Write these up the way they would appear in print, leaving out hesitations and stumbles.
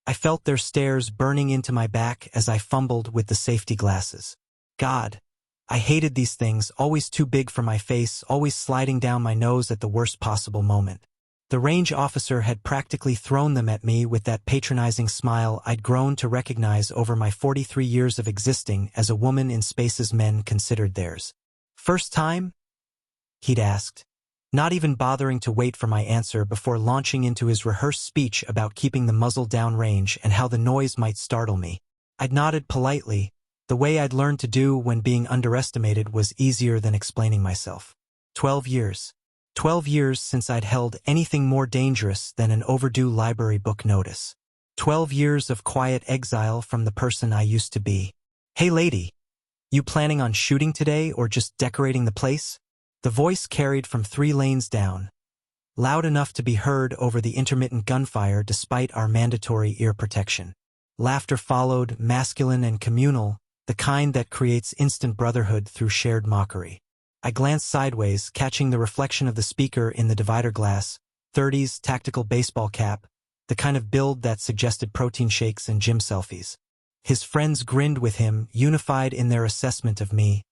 I felt their stares burning into my back as I fumbled with the safety glasses. God, I hated these things, always too big for my face, always sliding down my nose at the worst possible moment. The range officer had practically thrown them at me with that patronizing smile I'd grown to recognize over my 43 years of existing as a woman in spaces men considered theirs. "First time?" he'd asked, not even bothering to wait for my answer before launching into his rehearsed speech about keeping the muzzle downrange and how the noise might startle me. I'd nodded politely. The way I'd learned to do when being underestimated was easier than explaining myself. 12 years. 12 years since I'd held anything more dangerous than an overdue library book notice. 12 years of quiet exile from the person I used to be. "Hey lady, you planning on shooting today or just decorating the place?" The voice carried from 3 lanes down, loud enough to be heard over the intermittent gunfire despite our mandatory ear protection. Laughter followed, masculine and communal, the kind that creates instant brotherhood through shared mockery. I glanced sideways, catching the reflection of the speaker in the divider glass, 30s, tactical baseball cap, the kind of build that suggested protein shakes and gym selfies. His friends grinned with him, unified in their assessment of me.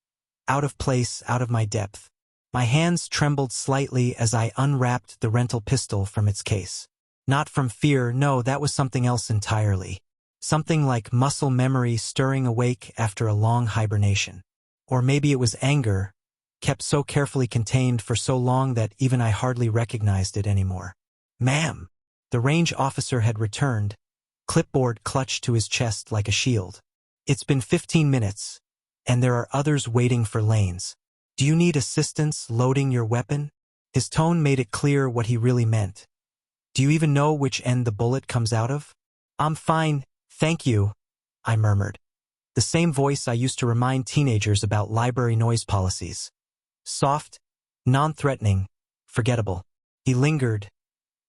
Out of place, out of my depth. My hands trembled slightly as I unwrapped the rental pistol from its case. Not from fear, no, that was something else entirely. Something like muscle memory stirring awake after a long hibernation. Or maybe it was anger, kept so carefully contained for so long that even I hardly recognized it anymore. "Ma'am." The range officer had returned, clipboard clutched to his chest like a shield. "It's been 15 minutes, and there are others waiting for lanes. Do you need assistance loading your weapon?" His tone made it clear what he really meant. "Do you even know which end the bullet comes out of?" "I'm fine, thank you," I murmured. The same voice I used to remind teenagers about library noise policies. Soft, non-threatening, forgettable. He lingered,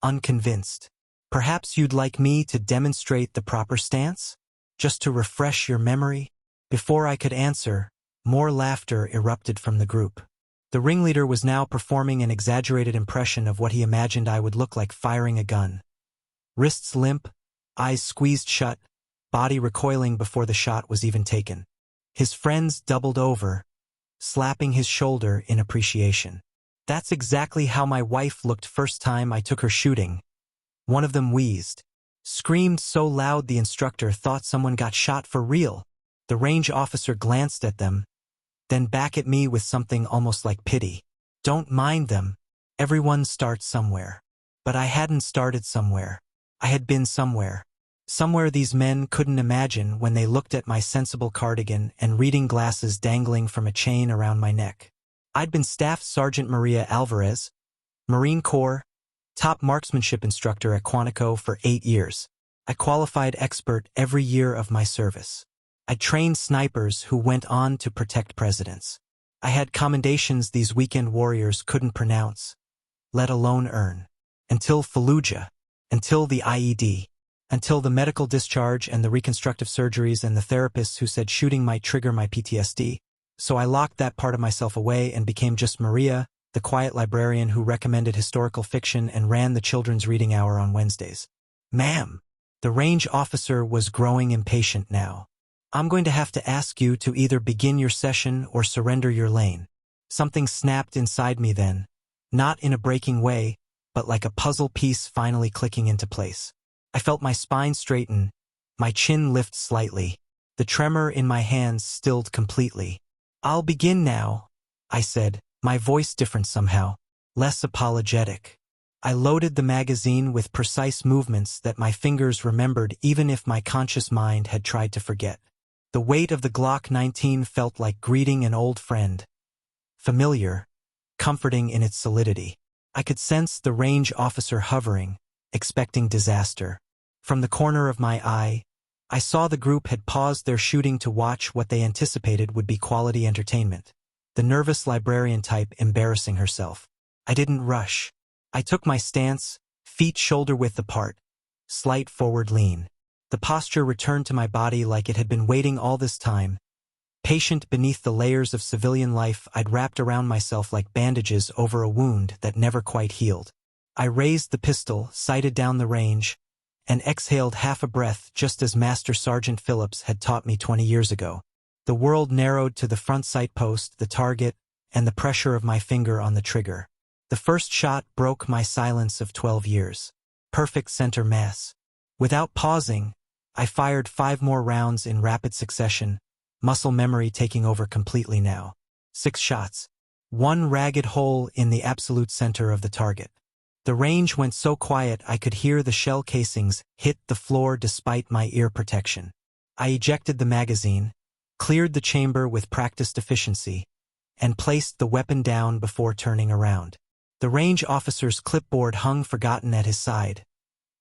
unconvinced. "Perhaps you'd like me to demonstrate the proper stance? Just to refresh your memory?" Before I could answer, more laughter erupted from the group. The ringleader was now performing an exaggerated impression of what he imagined I would look like firing a gun. Wrists limp, eyes squeezed shut, body recoiling before the shot was even taken. His friends doubled over, slapping his shoulder in appreciation. "That's exactly how my wife looked first time I took her shooting." One of them wheezed. Screamed so loud the instructor thought someone got shot for real. The range officer glanced at them, then back at me with something almost like pity. "Don't mind them. Everyone starts somewhere." But I hadn't started somewhere. I had been somewhere. Somewhere these men couldn't imagine when they looked at my sensible cardigan and reading glasses dangling from a chain around my neck. I'd been Staff Sergeant Maria Alvarez, Marine Corps, top marksmanship instructor at Quantico for 8 years. I qualified expert every year of my service. I trained snipers who went on to protect presidents. I had commendations these weekend warriors couldn't pronounce, let alone earn. Until Fallujah. Until the IED. Until the medical discharge and the reconstructive surgeries and the therapists who said shooting might trigger my PTSD. So I locked that part of myself away and became just Maria, the quiet librarian who recommended historical fiction and ran the children's reading hour on Wednesdays. "Ma'am." The range officer was growing impatient now. "I'm going to have to ask you to either begin your session or surrender your lane." Something snapped inside me then, not in a breaking way, but like a puzzle piece finally clicking into place. I felt my spine straighten, my chin lift slightly. The tremor in my hands stilled completely. "I'll begin now," I said, my voice different somehow, less apologetic. I loaded the magazine with precise movements that my fingers remembered even if my conscious mind had tried to forget. The weight of the Glock 19 felt like greeting an old friend. Familiar, comforting in its solidity. I could sense the range officer hovering, expecting disaster. From the corner of my eye, I saw the group had paused their shooting to watch what they anticipated would be quality entertainment. The nervous librarian type embarrassing herself. I didn't rush. I took my stance, feet shoulder-width apart, slight forward lean. The posture returned to my body like it had been waiting all this time, patient beneath the layers of civilian life I'd wrapped around myself like bandages over a wound that never quite healed. I raised the pistol, sighted down the range, and exhaled half a breath just as Master Sergeant Phillips had taught me 20 years ago. The world narrowed to the front sight post, the target, and the pressure of my finger on the trigger. The first shot broke my silence of 12 years. Perfect center mass. Without pausing, I fired 5 more rounds in rapid succession, muscle memory taking over completely now. 6 shots. 1 ragged hole in the absolute center of the target. The range went so quiet I could hear the shell casings hit the floor despite my ear protection. I ejected the magazine, cleared the chamber with practiced efficiency, and placed the weapon down before turning around. The range officer's clipboard hung forgotten at his side,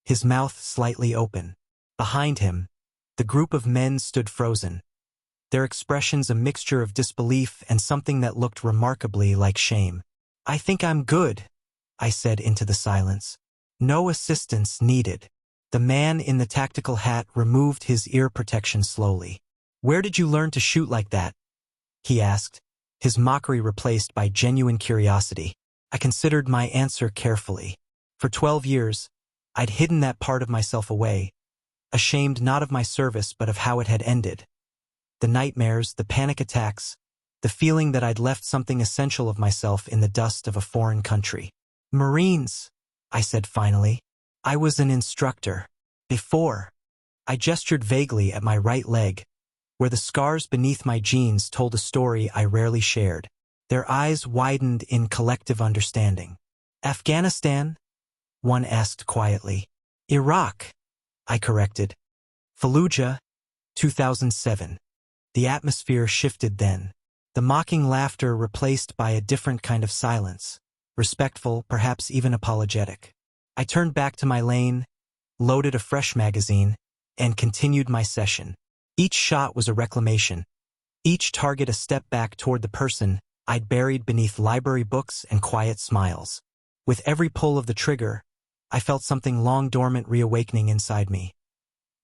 his mouth slightly open. Behind him, the group of men stood frozen, their expressions a mixture of disbelief and something that looked remarkably like shame. "I think I'm good," I said into the silence. "No assistance needed." The man in the tactical hat removed his ear protection slowly. "Where did you learn to shoot like that?" he asked, his mockery replaced by genuine curiosity. I considered my answer carefully. For 12 years, I'd hidden that part of myself away, ashamed not of my service but of how it had ended. The nightmares, the panic attacks, the feeling that I'd left something essential of myself in the dust of a foreign country. "Marines," I said finally. "I was an instructor. Before." I gestured vaguely at my right leg, where the scars beneath my jeans told a story I rarely shared. Their eyes widened in collective understanding. "Afghanistan?" one asked quietly. "Iraq," I corrected. "Fallujah, 2007. The atmosphere shifted then. The mocking laughter replaced by a different kind of silence, respectful, perhaps even apologetic. I turned back to my lane, loaded a fresh magazine, and continued my session. Each shot was a reclamation, each target a step back toward the person I'd buried beneath library books and quiet smiles. With every pull of the trigger, I felt something long dormant reawakening inside me.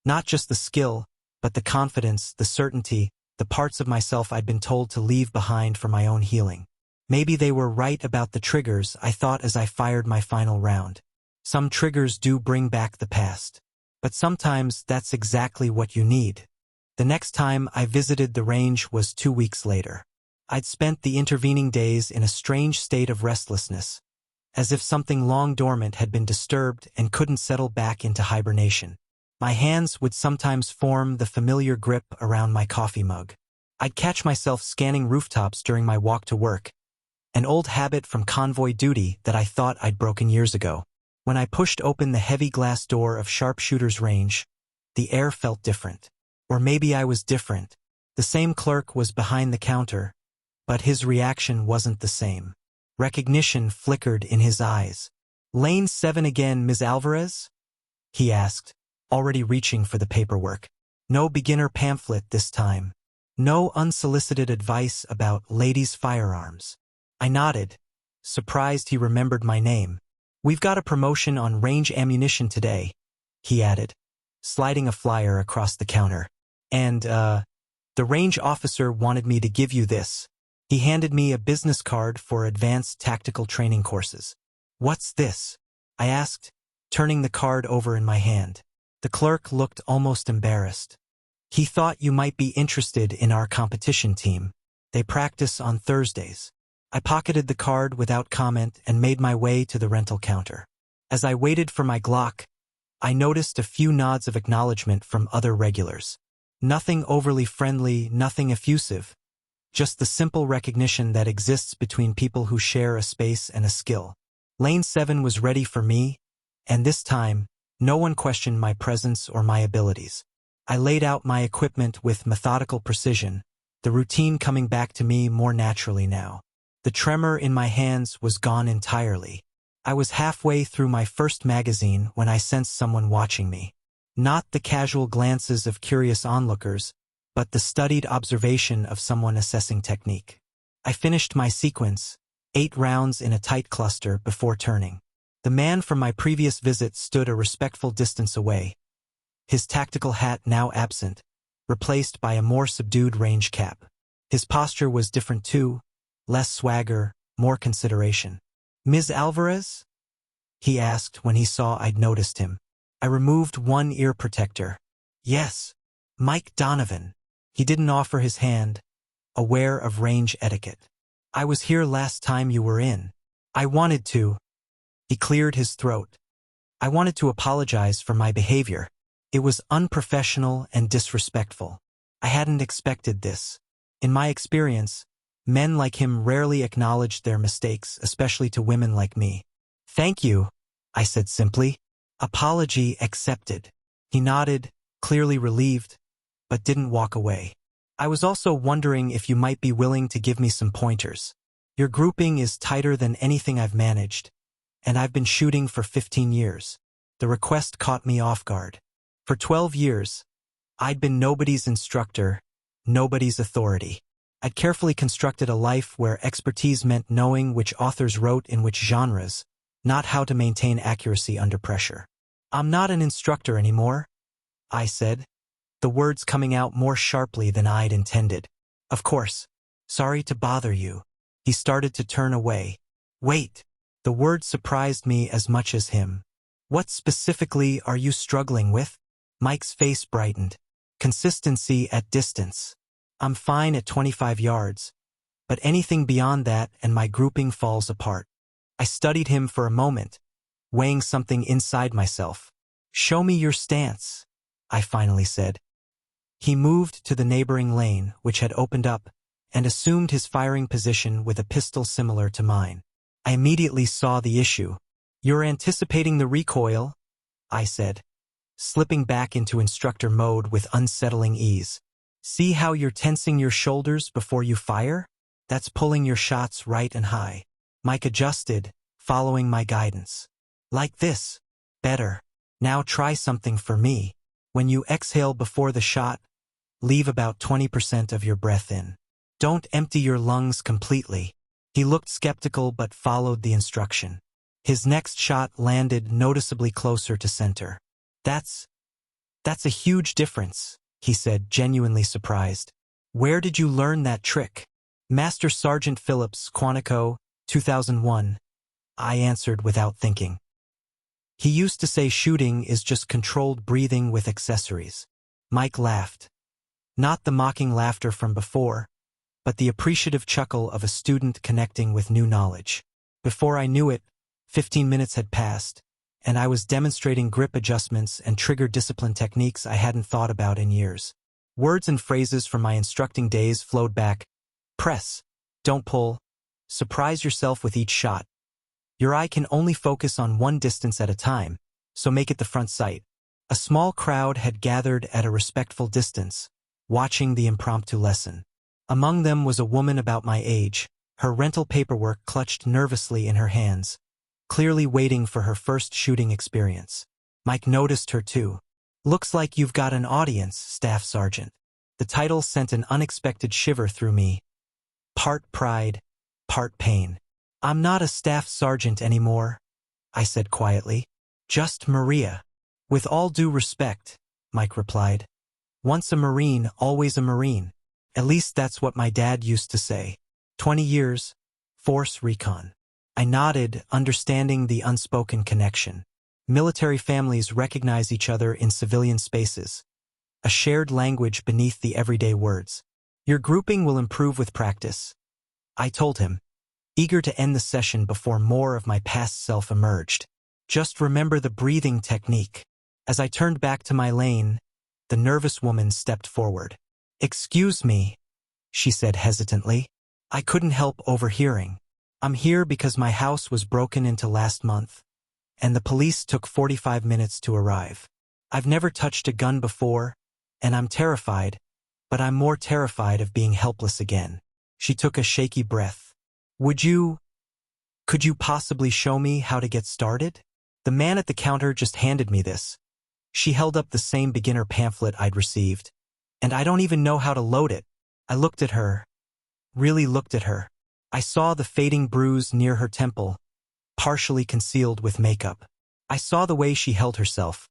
Not just the skill, but the confidence, the certainty, the parts of myself I'd been told to leave behind for my own healing. Maybe they were right about the triggers, I thought as I fired my final round. Some triggers do bring back the past. But sometimes that's exactly what you need. The next time I visited the range was 2 weeks later. I'd spent the intervening days in a strange state of restlessness, as if something long dormant had been disturbed and couldn't settle back into hibernation. My hands would sometimes form the familiar grip around my coffee mug. I'd catch myself scanning rooftops during my walk to work, an old habit from convoy duty that I thought I'd broken years ago. When I pushed open the heavy glass door of Sharpshooter's range, the air felt different. Or maybe I was different. The same clerk was behind the counter, but his reaction wasn't the same. Recognition flickered in his eyes. "Lane 7 again, Ms. Alvarez?" he asked, already reaching for the paperwork. No beginner pamphlet this time. No unsolicited advice about ladies' firearms. I nodded, surprised he remembered my name. "We've got a promotion on range ammunition today," he added, sliding a flyer across the counter. "And, the range officer wanted me to give you this." He handed me a business card for advanced tactical training courses. "What's this?" I asked, turning the card over in my hand. The clerk looked almost embarrassed. "He thought you might be interested in our competition team. They practice on Thursdays." I pocketed the card without comment and made my way to the rental counter. As I waited for my Glock, I noticed a few nods of acknowledgement from other regulars. Nothing overly friendly, nothing effusive. Just the simple recognition that exists between people who share a space and a skill. Lane 7 was ready for me, and this time, no one questioned my presence or my abilities. I laid out my equipment with methodical precision, the routine coming back to me more naturally now. The tremor in my hands was gone entirely. I was halfway through my first magazine when I sensed someone watching me. Not the casual glances of curious onlookers, but the studied observation of someone assessing technique. I finished my sequence, 8 rounds in a tight cluster, before turning. The man from my previous visit stood a respectful distance away, his tactical hat now absent, replaced by a more subdued range cap. His posture was different too, less swagger, more consideration. "Ms. Alvarez?" he asked when he saw I'd noticed him. I removed one ear protector. Yes, Mike Donovan. He didn't offer his hand, aware of range etiquette. I was here last time you were in. I wanted to. He cleared his throat. I wanted to apologize for my behavior. It was unprofessional and disrespectful. I hadn't expected this. In my experience, men like him rarely acknowledged their mistakes, especially to women like me. Thank you, I said simply. Apology accepted. He nodded, clearly relieved, but didn't walk away. I was also wondering if you might be willing to give me some pointers. Your grouping is tighter than anything I've managed, and I've been shooting for 15 years. The request caught me off guard. For 12 years, I'd been nobody's instructor, nobody's authority. I'd carefully constructed a life where expertise meant knowing which authors wrote in which genres, not how to maintain accuracy under pressure. I'm not an instructor anymore, I said, the words coming out more sharply than I'd intended. Of course. Sorry to bother you. He started to turn away. Wait. The word surprised me as much as him. What specifically are you struggling with? Mike's face brightened. Consistency at distance. I'm fine at 25 yards, but anything beyond that and my grouping falls apart. I studied him for a moment, weighing something inside myself. Show me your stance, I finally said. He moved to the neighboring lane, which had opened up, and assumed his firing position with a pistol similar to mine. I immediately saw the issue. You're anticipating the recoil, I said, slipping back into instructor mode with unsettling ease. See how you're tensing your shoulders before you fire? That's pulling your shots right and high. Mike adjusted, following my guidance. Like this. Better. Now try something for me. When you exhale before the shot, leave about 20% of your breath in. Don't empty your lungs completely. He looked skeptical but followed the instruction. His next shot landed noticeably closer to center. That's a huge difference, he said, genuinely surprised. Where did you learn that trick? Master Sergeant Phillips, Quantico, 2001, I answered without thinking. He used to say shooting is just controlled breathing with accessories. Mike laughed. Not the mocking laughter from before, but the appreciative chuckle of a student connecting with new knowledge. Before I knew it, 15 minutes had passed, and I was demonstrating grip adjustments and trigger discipline techniques I hadn't thought about in years. Words and phrases from my instructing days flowed back. Press. Don't pull. Surprise yourself with each shot. Your eye can only focus on one distance at a time, so make it the front sight. A small crowd had gathered at a respectful distance, watching the impromptu lesson. Among them was a woman about my age, her rental paperwork clutched nervously in her hands, clearly waiting for her first shooting experience. Mike noticed her too. Looks like you've got an audience, Staff Sergeant. The title sent an unexpected shiver through me. Part pride, part pain. I'm not a staff sergeant anymore, I said quietly. Just Maria. With all due respect, Mike replied. Once a Marine, always a Marine. At least that's what my dad used to say. 20 years, Force Recon. I nodded, understanding the unspoken connection. Military families recognize each other in civilian spaces. A shared language beneath the everyday words. Your grouping will improve with practice, I told him, eager to end the session before more of my past self emerged. Just remember the breathing technique. As I turned back to my lane, the nervous woman stepped forward. Excuse me, she said hesitantly. I couldn't help overhearing. I'm here because my house was broken into last month, and the police took 45 minutes to arrive. I've never touched a gun before, and I'm terrified, but I'm more terrified of being helpless again. She took a shaky breath. Could you possibly show me how to get started? The man at the counter just handed me this. She held up the same beginner pamphlet I'd received, and I don't even know how to load it. I looked at her, really looked at her. I saw the fading bruise near her temple, partially concealed with makeup. I saw the way she held herself,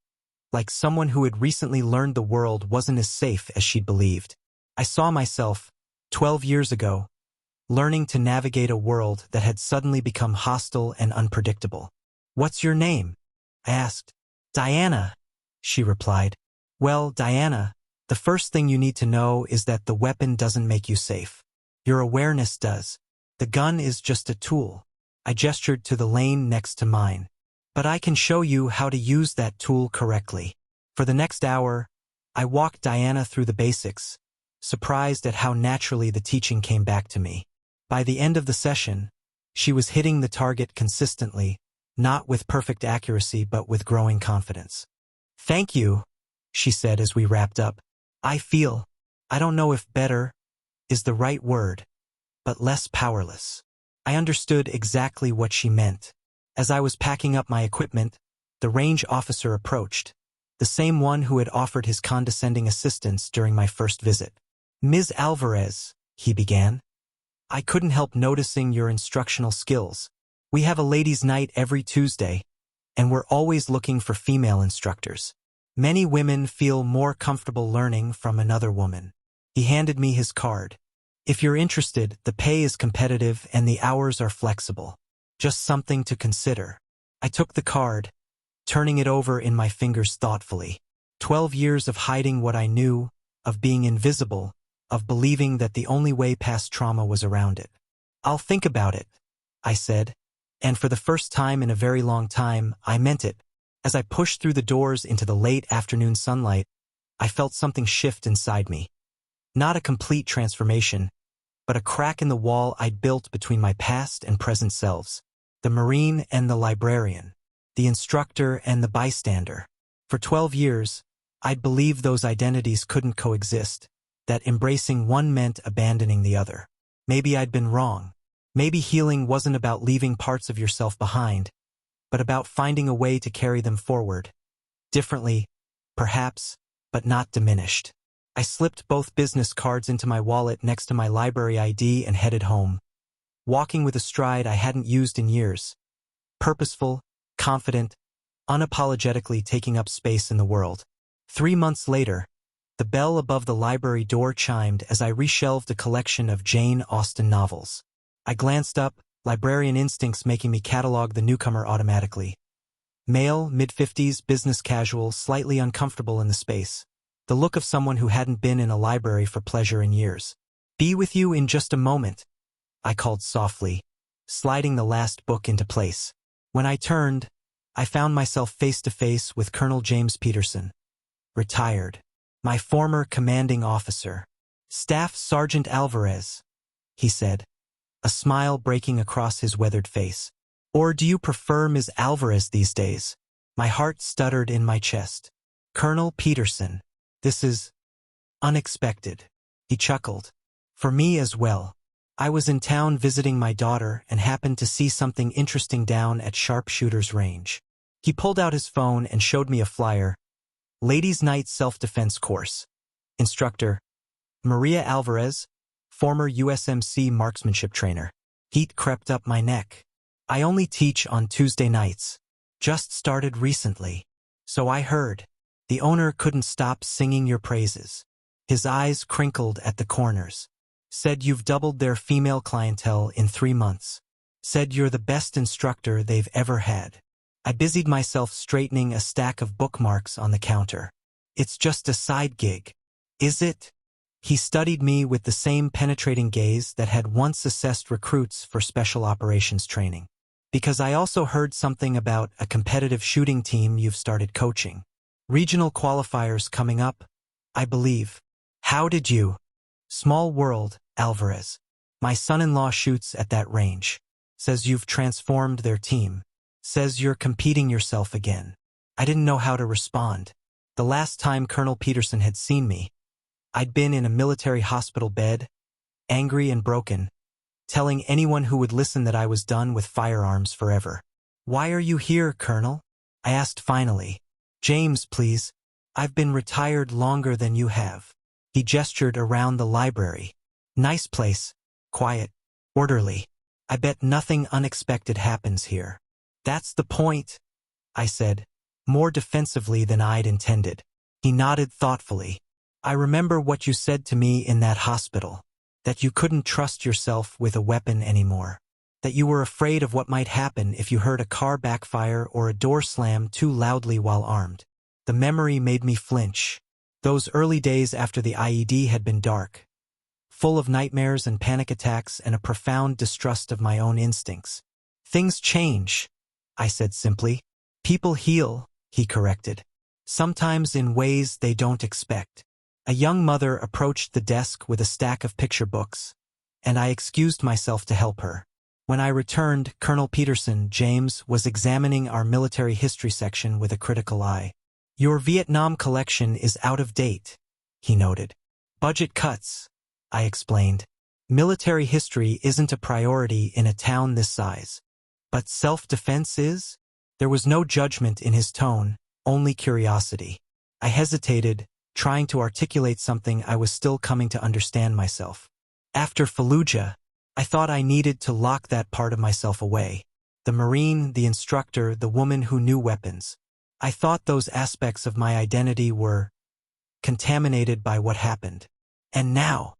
like someone who had recently learned the world wasn't as safe as she'd believed. I saw myself, 12 years ago, learning to navigate a world that had suddenly become hostile and unpredictable. What's your name? I asked. Diana, she replied. Well, Diana, the first thing you need to know is that the weapon doesn't make you safe. Your awareness does. The gun is just a tool. I gestured to the lane next to mine. But I can show you how to use that tool correctly. For the next hour, I walked Diana through the basics, surprised at how naturally the teaching came back to me. By the end of the session, she was hitting the target consistently, not with perfect accuracy but with growing confidence. Thank you, she said as we wrapped up. I don't know if better is the right word, but less powerless. I understood exactly what she meant. As I was packing up my equipment, the range officer approached, the same one who had offered his condescending assistance during my first visit. Ms. Alvarez, he began. I couldn't help noticing your instructional skills. We have a ladies' night every Tuesday, and we're always looking for female instructors. Many women feel more comfortable learning from another woman. He handed me his card. If you're interested, the pay is competitive and the hours are flexible. Just something to consider. I took the card, turning it over in my fingers thoughtfully. 12 years of hiding what I knew, of being invisible, of believing that the only way past trauma was around it. I'll think about it, I said, and for the first time in a very long time, I meant it. As I pushed through the doors into the late afternoon sunlight, I felt something shift inside me. Not a complete transformation, but a crack in the wall I'd built between my past and present selves. The Marine and the librarian, the instructor and the bystander. For 12 years, I'd believed those identities couldn't coexist, that embracing one meant abandoning the other. Maybe I'd been wrong. Maybe healing wasn't about leaving parts of yourself behind, but about finding a way to carry them forward. Differently, perhaps, but not diminished. I slipped both business cards into my wallet next to my library ID and headed home, walking with a stride I hadn't used in years. Purposeful, confident, unapologetically taking up space in the world. 3 months later, the bell above the library door chimed as I reshelved a collection of Jane Austen novels. I glanced up, librarian instincts making me catalog the newcomer automatically. Male, mid-50s, business casual, slightly uncomfortable in the space. The look of someone who hadn't been in a library for pleasure in years. Be with you in just a moment, I called softly, sliding the last book into place. When I turned, I found myself face to face with Colonel James Peterson. Retired. My former commanding officer. Staff Sergeant Alvarez, he said, a smile breaking across his weathered face. Or do you prefer Ms. Alvarez these days? My heart stuttered in my chest. Colonel Peterson. This is unexpected. He chuckled. For me as well. I was in town visiting my daughter and happened to see something interesting down at Sharpshooter's Range. He pulled out his phone and showed me a flyer. Ladies' Night Self-Defense Course. Instructor, Maria Alvarez, former USMC marksmanship trainer. Heat crept up my neck. I only teach on Tuesday nights. Just started recently. So I heard. The owner couldn't stop singing your praises. His eyes crinkled at the corners. Said you've doubled their female clientele in 3 months. Said you're the best instructor they've ever had. I busied myself straightening a stack of bookmarks on the counter. It's just a side gig. Is it? He studied me with the same penetrating gaze that had once assessed recruits for special operations training. Because I also heard something about a competitive shooting team you've started coaching. Regional qualifiers coming up, I believe. How did you? Small world, Alvarez. My son-in-law shoots at that range. Says you've transformed their team. Says you're competing yourself again. I didn't know how to respond. The last time Colonel Peterson had seen me, I'd been in a military hospital bed, angry and broken, telling anyone who would listen that I was done with firearms forever. Why are you here, Colonel? I asked finally. James, please. I've been retired longer than you have. He gestured around the library. Nice place. Quiet. Orderly. I bet nothing unexpected happens here. That's the point, I said, more defensively than I'd intended. He nodded thoughtfully. I remember what you said to me in that hospital, that you couldn't trust yourself with a weapon anymore, that you were afraid of what might happen if you heard a car backfire or a door slam too loudly while armed. The memory made me flinch. Those early days after the IED had been dark, full of nightmares and panic attacks and a profound distrust of my own instincts. "Things change," I said simply. "People heal," he corrected. "Sometimes in ways they don't expect." A young mother approached the desk with a stack of picture books, and I excused myself to help her. When I returned, Colonel Peterson, James, was examining our military history section with a critical eye. "Your Vietnam collection is out of date," he noted. "Budget cuts," I explained. "Military history isn't a priority in a town this size. But self-defense is?" There was no judgment in his tone, only curiosity. I hesitated, trying to articulate something I was still coming to understand myself. After Fallujah, I thought I needed to lock that part of myself away. The Marine, the instructor, the woman who knew weapons. I thought those aspects of my identity were contaminated by what happened. And now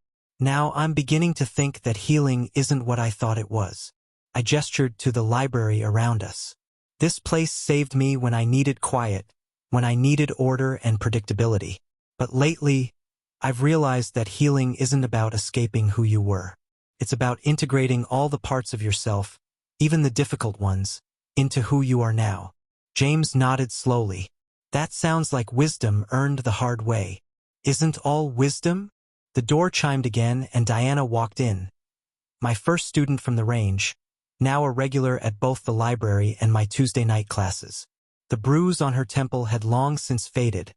I'm beginning to think that healing isn't what I thought it was. I gestured to the library around us. This place saved me when I needed quiet, when I needed order and predictability. But lately, I've realized that healing isn't about escaping who you were. It's about integrating all the parts of yourself, even the difficult ones, into who you are now. James nodded slowly. "That sounds like wisdom earned the hard way. Isn't all wisdom?" The door chimed again and Diana walked in. My first student from the range, now a regular at both the library and my Tuesday night classes. The bruise on her temple had long since faded,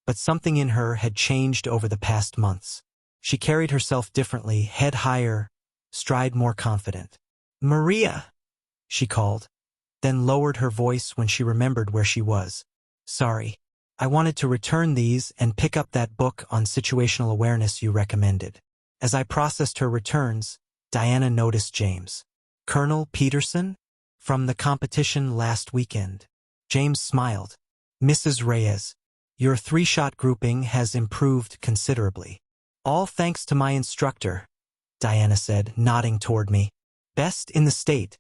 but something in her had changed over the past months. She carried herself differently, head higher, stride more confident. "Maria," she called, then lowered her voice when she remembered where she was. "Sorry. I wanted to return these and pick up that book on situational awareness you recommended." As I processed her returns, Diana noticed James. "Colonel Peterson? From the competition last weekend." James smiled. "Mrs. Reyes, your 3-shot grouping has improved considerably." "All thanks to my instructor," Diana said, nodding toward me. "Best in the state,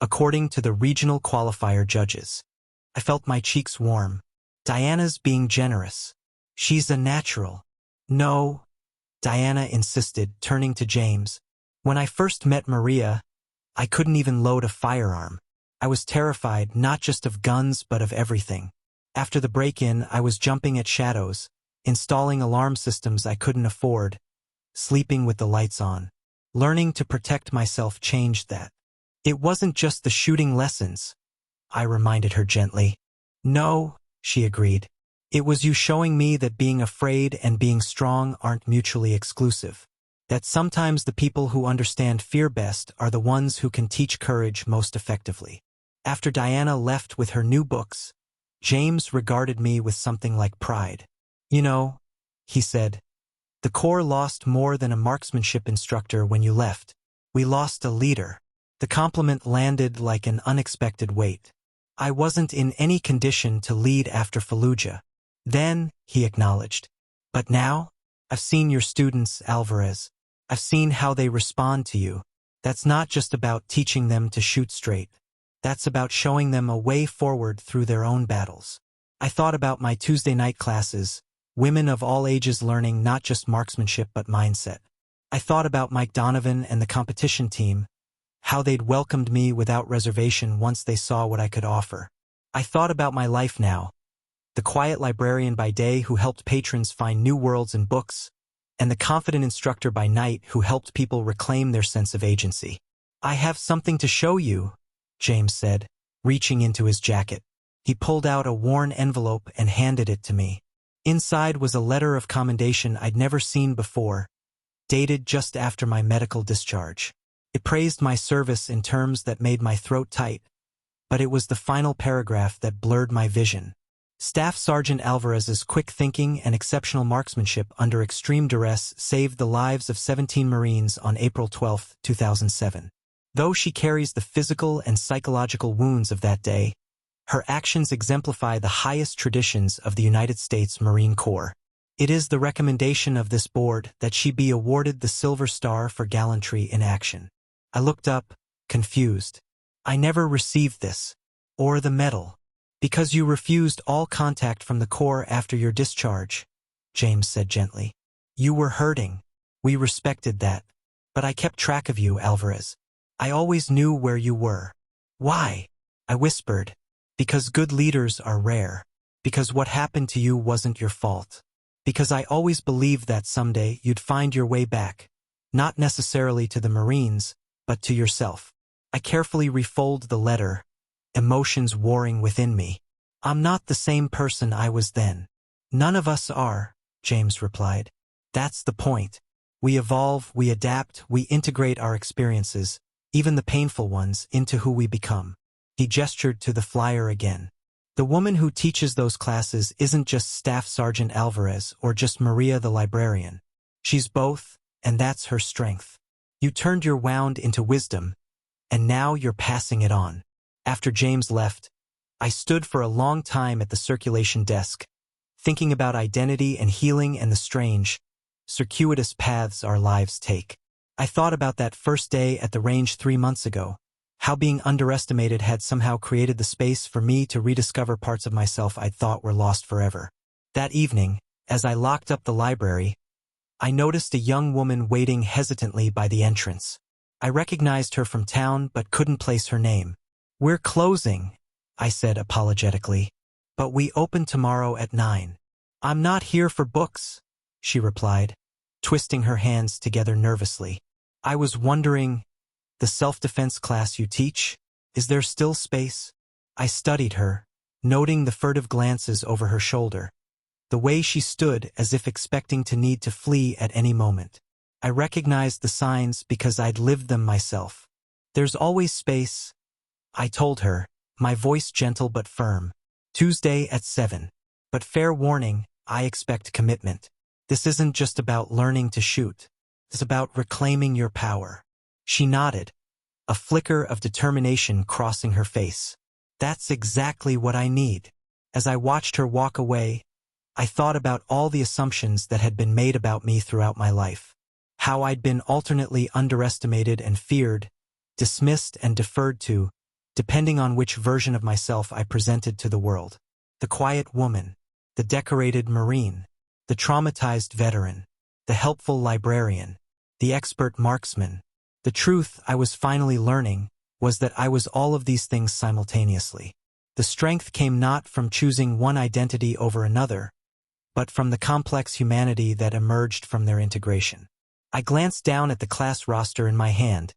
according to the regional qualifier judges." I felt my cheeks warm. Diana's being generous. "She's a natural." "No," Diana insisted, turning to James. "When I first met Maria, I couldn't even load a firearm. I was terrified not just of guns but of everything. After the break-in, I was jumping at shadows, installing alarm systems I couldn't afford, sleeping with the lights on. Learning to protect myself changed that." "It wasn't just the shooting lessons," I reminded her gently. "No," she agreed. "It was you showing me that being afraid and being strong aren't mutually exclusive. That sometimes the people who understand fear best are the ones who can teach courage most effectively." After Diana left with her new books, James regarded me with something like pride. "You know," he said, "the Corps lost more than a marksmanship instructor when you left. We lost a leader." The compliment landed like an unexpected weight. "I wasn't in any condition to lead after Fallujah." "Then," he acknowledged. "But now, I've seen your students, Alvarez. I've seen how they respond to you. That's not just about teaching them to shoot straight. That's about showing them a way forward through their own battles." I thought about my Tuesday night classes, women of all ages learning not just marksmanship but mindset. I thought about Mike Donovan and the competition team, how they'd welcomed me without reservation once they saw what I could offer. I thought about my life now, the quiet librarian by day who helped patrons find new worlds in books, and the confident instructor by night who helped people reclaim their sense of agency. "I have something to show you," James said, reaching into his jacket. He pulled out a worn envelope and handed it to me. Inside was a letter of commendation I'd never seen before, dated just after my medical discharge. It praised my service in terms that made my throat tight, but it was the final paragraph that blurred my vision. Staff Sergeant Alvarez's quick thinking and exceptional marksmanship under extreme duress saved the lives of 17 Marines on April 12, 2007. Though she carries the physical and psychological wounds of that day, her actions exemplify the highest traditions of the United States Marine Corps. It is the recommendation of this board that she be awarded the Silver Star for gallantry in action. I looked up, confused. I never received this. Or the medal. Because you refused all contact from the Corps after your discharge, James said gently. You were hurting. We respected that. But I kept track of you, Alvarez. I always knew where you were. Why? I whispered. Because good leaders are rare. Because what happened to you wasn't your fault. Because I always believed that someday you'd find your way back. Not necessarily to the Marines, but to yourself. I carefully refolded the letter, emotions warring within me. I'm not the same person I was then. None of us are, James replied. That's the point. We evolve, we adapt, we integrate our experiences, even the painful ones, into who we become. He gestured to the flyer again. The woman who teaches those classes isn't just Staff Sergeant Alvarez or just Maria the librarian. She's both, and that's her strength. You turned your wound into wisdom, and now you're passing it on. After James left, I stood for a long time at the circulation desk, thinking about identity and healing and the strange, circuitous paths our lives take. I thought about that first day at the range 3 months ago, how being underestimated had somehow created the space for me to rediscover parts of myself I'd thought were lost forever. That evening, as I locked up the library, I noticed a young woman waiting hesitantly by the entrance. I recognized her from town but couldn't place her name. We're closing, I said apologetically, but we open tomorrow at 9. I'm not here for books, she replied, twisting her hands together nervously. I was wondering, the self-defense class you teach, is there still space? I studied her, noting the furtive glances over her shoulder, the way she stood as if expecting to need to flee at any moment. I recognized the signs because I'd lived them myself. There's always space, I told her, my voice gentle but firm. Tuesday at 7. But fair warning, I expect commitment. This isn't just about learning to shoot. It's about reclaiming your power. She nodded, a flicker of determination crossing her face. That's exactly what I need. As I watched her walk away, I thought about all the assumptions that had been made about me throughout my life. How I'd been alternately underestimated and feared, dismissed and deferred to, depending on which version of myself I presented to the world. The quiet woman, the decorated Marine, the traumatized veteran, the helpful librarian, the expert marksman. The truth I was finally learning was that I was all of these things simultaneously. The strength came not from choosing one identity over another, but from the complex humanity that emerged from their integration. I glanced down at the class roster in my hand,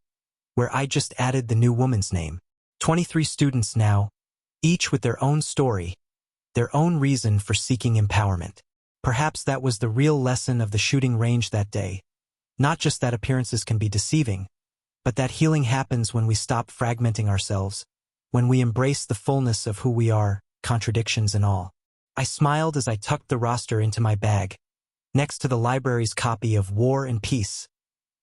where I just added the new woman's name. 23 students now, each with their own story, their own reason for seeking empowerment. Perhaps that was the real lesson of the shooting range that day. Not just that appearances can be deceiving, but that healing happens when we stop fragmenting ourselves, when we embrace the fullness of who we are, contradictions and all. I smiled as I tucked the roster into my bag, next to the library's copy of War and Peace.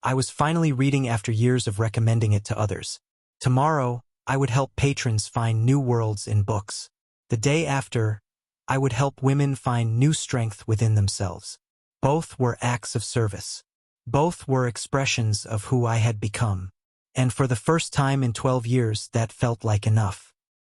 I was finally reading after years of recommending it to others. Tomorrow, I would help patrons find new worlds in books. The day after, I would help women find new strength within themselves. Both were acts of service. Both were expressions of who I had become. And for the first time in 12 years, that felt like enough.